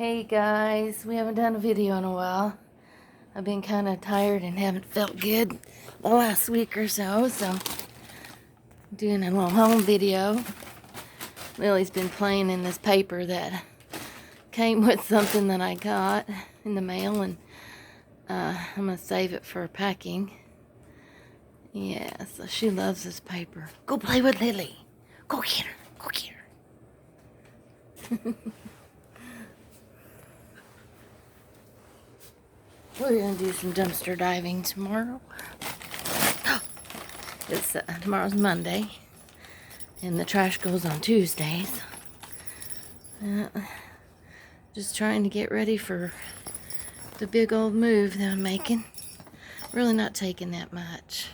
Hey guys, we haven't done a video in a while. I've been kind of tired and haven't felt good the last week or so, so I'm doing a little home video. Lily's been playing in this paper that came with something that I got in the mail, and I'm going to save it for packing. Yeah, so she loves this paper. Go play with Lily. Go get her. Go get her. We're going to do some dumpster diving tomorrow. It's tomorrow's Monday, and the trash goes on Tuesdays. Just trying to get ready for the big old move that I'm making. Really not taking that much.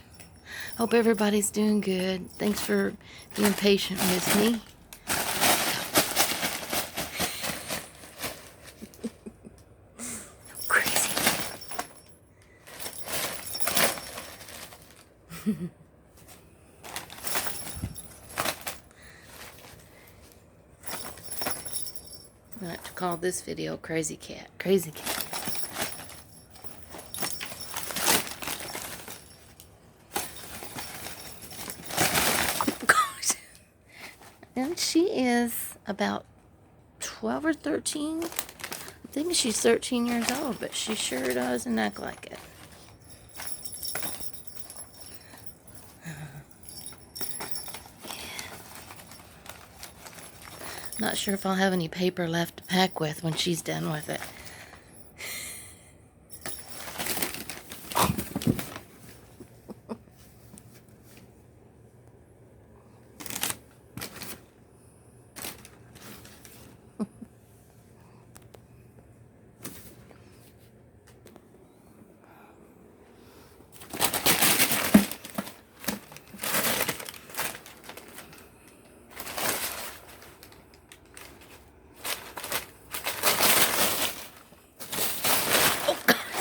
Hope everybody's doing good. Thanks for being patient with me. Crazy. I like to call this video Crazy Cat. Crazy Cat. Gosh. And she is about 12 or 13. I think she's 13 years old, but she sure doesn't act like it. Not sure if I'll have any paper left to pack with when she's done with it.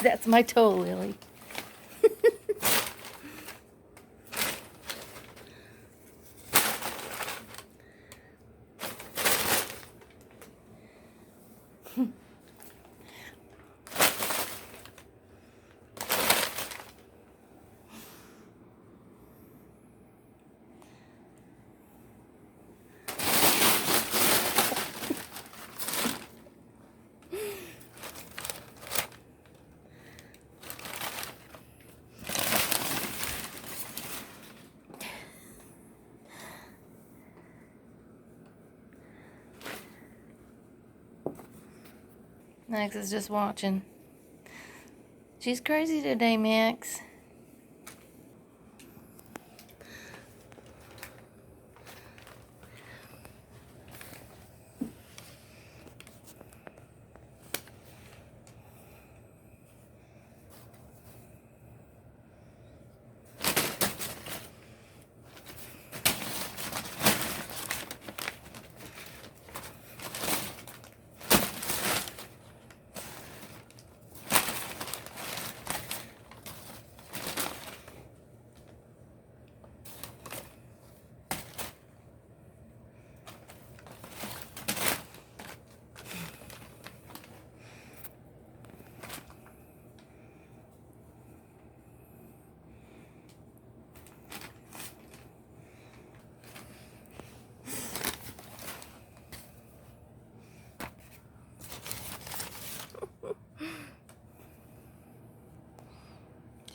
That's my toe, Lily. Max is just watching. She's crazy today, Max.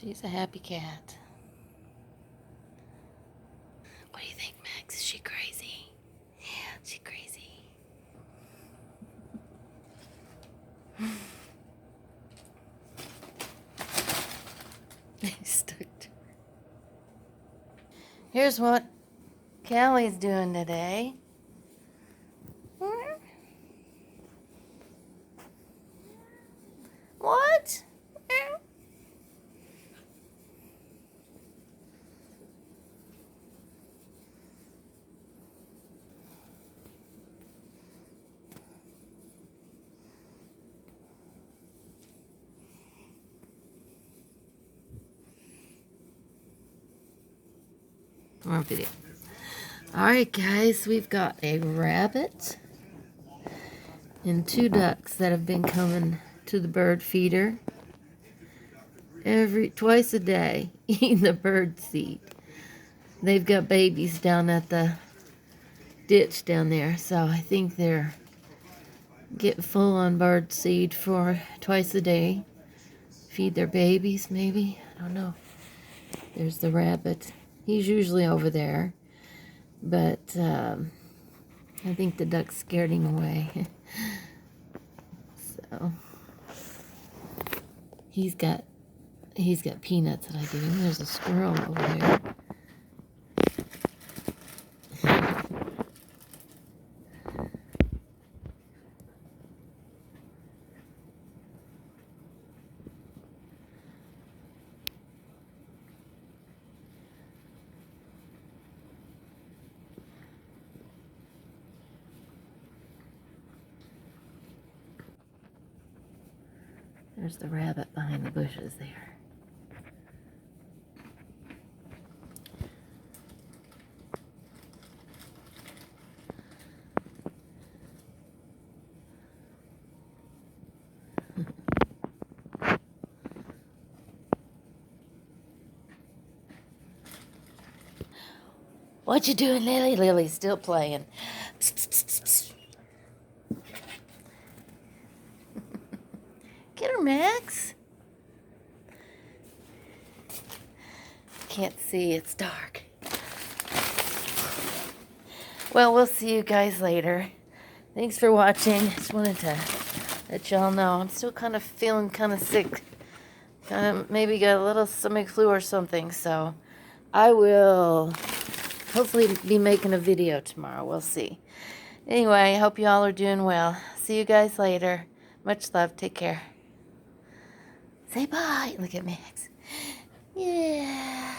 She's a happy cat. What do you think, Max? Is she crazy? Yeah, she's crazy. Stuck. Here's what Callie's doing today. What? More video. Alright guys, we've got a rabbit And 2 ducks that have been coming to the bird feeder twice a day, eating the bird seed. They've got babies down at the ditch down there, so I think they're getting full on bird seed for twice a day. Feed their babies, maybe. I don't know. There's the rabbit. He's usually over there, but I think the duck scared him away. So he's got peanuts that I give him. There's a squirrel over there. There's the rabbit behind the bushes there. What you doing, Lily? Lily's still playing. Psst, psst, psst, psst. Get her, Max. Can't see, it's dark. Well, we'll see you guys later. Thanks for watching. Just wanted to let y'all know I'm still kind of feeling kind of sick. Kind of maybe got a little stomach flu or something, so I will hopefully be making a video tomorrow. We'll see. Anyway, I hope you all are doing well. See you guys later. Much love. Take care. Say bye. Look at Max. Yeah.